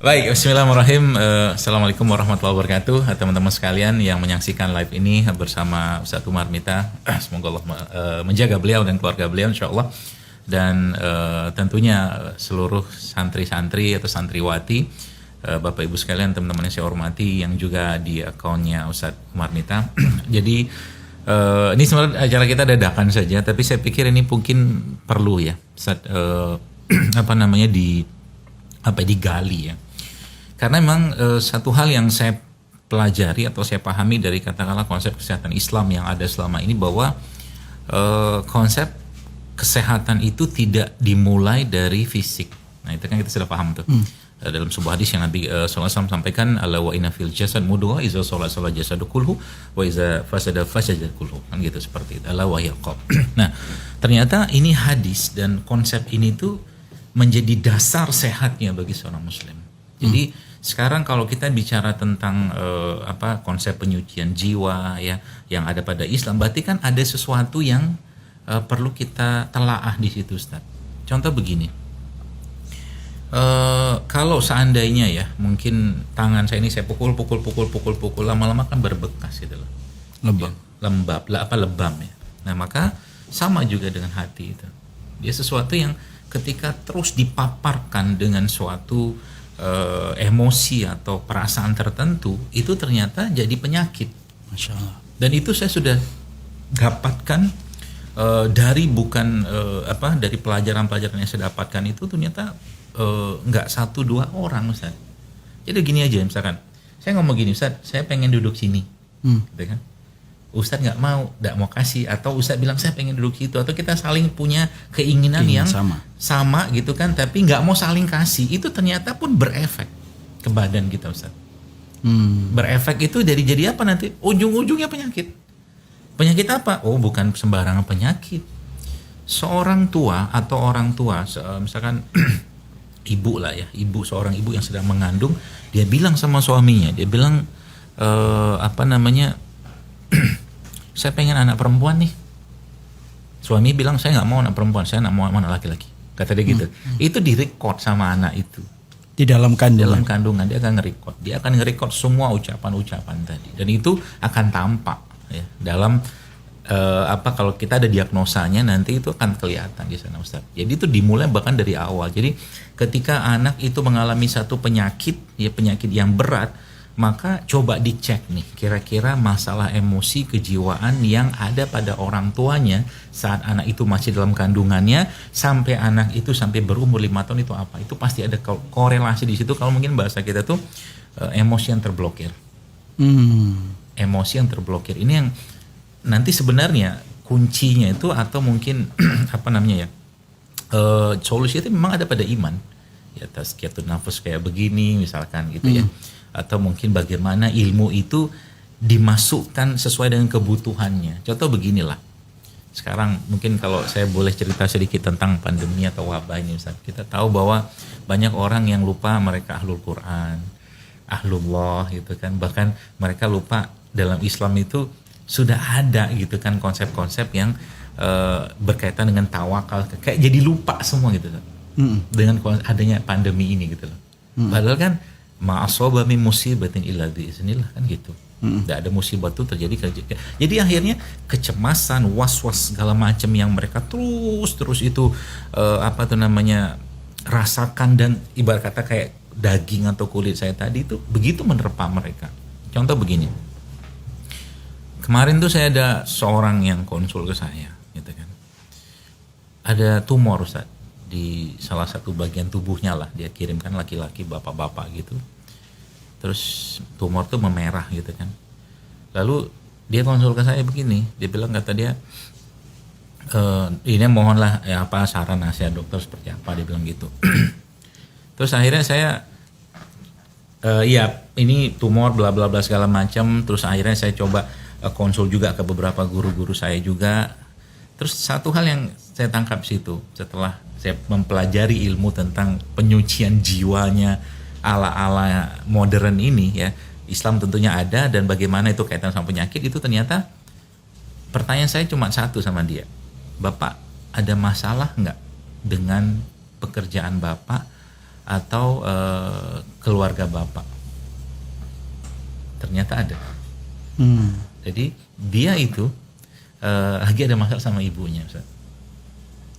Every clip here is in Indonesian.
Baik, bismillahirrahmanirrahim. Assalamualaikum warahmatullahi wabarakatuh. Teman-teman sekalian yang menyaksikan live ini bersama Ustadz Umar Mita. Semoga Allah menjaga beliau dan keluarga beliau insya Allah. Dan tentunya seluruh santri-santri atau santriwati, Bapak Ibu sekalian, teman-teman yang saya hormati yang juga di akunnya Ustadz Umar Mita. Jadi ini sebenarnya acara kita dadakan saja, tapi saya pikir ini mungkin perlu ya, Ustadz, digali ya. Karena memang satu hal yang saya pelajari atau saya pahami dari katakanlah konsep kesehatan Islam yang ada selama ini bahwa konsep kesehatan itu tidak dimulai dari fisik. Nah itu kan kita sudah paham tuh. Dalam sebuah hadis yang Nabi SAW sampaikan, ala wa inna fil jasad mudghah iza sholat jasadu kulhu wa iza fasada kulhu, kan gitu seperti itu. Ala wa hiya qalb. Nah ternyata ini hadis dan konsep ini tuh menjadi dasar sehatnya bagi seorang muslim. Jadi sekarang kalau kita bicara tentang konsep penyucian jiwa ya yang ada pada Islam, berarti kan ada sesuatu yang perlu kita telaah di situ, Ustaz. Contoh begini, kalau seandainya ya mungkin tangan saya ini saya pukul lama-lama kan berbekas gitu loh, lebam ya. Nah maka sama juga dengan hati itu, dia sesuatu yang ketika terus dipaparkan dengan suatu emosi atau perasaan tertentu, itu ternyata jadi penyakit. Masya Allah. Dan itu saya sudah dapatkan dari dari pelajaran-pelajaran yang saya dapatkan itu ternyata nggak 1-2 orang, Ustaz. Jadi gini aja, misalkan saya ngomong gini, Ustaz, saya pengen duduk sini, gitu kan? Ustadz nggak mau kasih, atau Ustadz bilang saya pengen duduk situ, atau kita saling punya keinginan yang sama gitu kan, tapi nggak mau saling kasih, itu ternyata pun berefek ke badan kita, Ustadz. Berefek itu jadi apa nanti? Ujung-ujungnya penyakit. Penyakit apa? Oh bukan sembarangan penyakit. Seorang tua atau orang tua, misalkan ibu lah ya, seorang ibu yang sedang mengandung, dia bilang sama suaminya, dia bilang saya pengen anak perempuan nih. Suami bilang saya nggak mau anak perempuan, saya mau anak laki-laki. Kata dia gitu. Itu direcord sama anak itu. Di dalam kandungan. Dalam kandungan dia akan nge-record. Dia akan nge-record semua ucapan-ucapan tadi. Dan itu akan tampak ya dalam kalau kita ada diagnosanya nanti itu akan kelihatan di sana, Ustaz. Jadi itu dimulai bahkan dari awal. Jadi ketika anak itu mengalami satu penyakit yang berat, maka coba dicek nih kira-kira masalah emosi kejiwaan yang ada pada orang tuanya saat anak itu masih dalam kandungannya sampai anak itu sampai berumur 5 tahun itu apa. Itu pasti ada korelasi di situ. Kalau mungkin bahasa kita tuh emosi yang terblokir. Emosi yang terblokir ini yang nanti sebenarnya kuncinya itu, atau mungkin solusi itu memang ada pada iman ya, tazkiyatun nafas kayak begini misalkan gitu ya. Atau mungkin bagaimana ilmu itu dimasukkan sesuai dengan kebutuhannya. Contoh beginilah. Sekarang mungkin kalau saya boleh cerita sedikit tentang pandemi atau wabah ini, Ustaz. Kita tahu bahwa banyak orang yang lupa mereka ahlul Quran, ahlullah gitu kan. Bahkan mereka lupa dalam Islam itu sudah ada gitu kan konsep-konsep yang berkaitan dengan tawakal. Kayak jadi lupa semua gitu kan. Dengan adanya pandemi ini gitu loh. Padahal kan ma'asoba min musibatin illa biiznillah kan gitu. Tidak ada musibah itu terjadi. Jadi akhirnya kecemasan, was-was segala macam yang mereka terus itu rasakan, dan ibarat kata kayak daging atau kulit saya tadi itu begitu menerpa mereka. Contoh begini. Kemarin tuh saya ada seorang yang konsul ke saya gitu kan. Ada tumor, Ustaz, di salah satu bagian tubuhnya lah, dia kirimkan laki-laki bapak-bapak gitu, terus tumor tuh memerah gitu kan. Lalu dia konsul ke saya begini, dia bilang, kata dia ini mohonlah ya saran nasihat dokter seperti apa, dia bilang gitu. Terus akhirnya saya ini tumor bla bla bla segala macam, terus akhirnya saya coba konsul juga ke beberapa guru-guru saya juga. Terus satu hal yang saya tangkap situ setelah saya mempelajari ilmu tentang penyucian jiwanya ala-ala modern ini ya, Islam tentunya ada, dan bagaimana itu kaitan sama penyakit itu, ternyata pertanyaan saya cuma satu sama dia, Bapak ada masalah nggak dengan pekerjaan Bapak atau keluarga bapak. Ternyata ada. Jadi dia itu lagi ada masalah sama ibunya, Ustaz.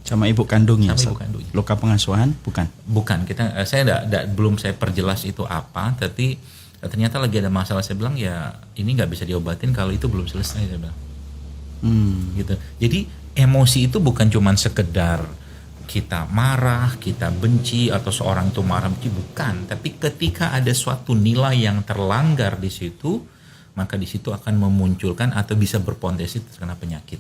Sama ibu kandungnya. Sama ibu kandungnya. Luka pengasuhan bukan? Bukan, saya belum saya perjelas itu apa, tapi ternyata lagi ada masalah. Saya bilang ya ini nggak bisa diobatin kalau itu belum selesai, saya bilang. Gitu. Jadi emosi itu bukan cuman sekedar kita marah, kita benci, atau seorang itu marah benci, bukan. Tapi ketika ada suatu nilai yang terlanggar di situ, maka di situ akan memunculkan atau bisa berpotensi terkena penyakit.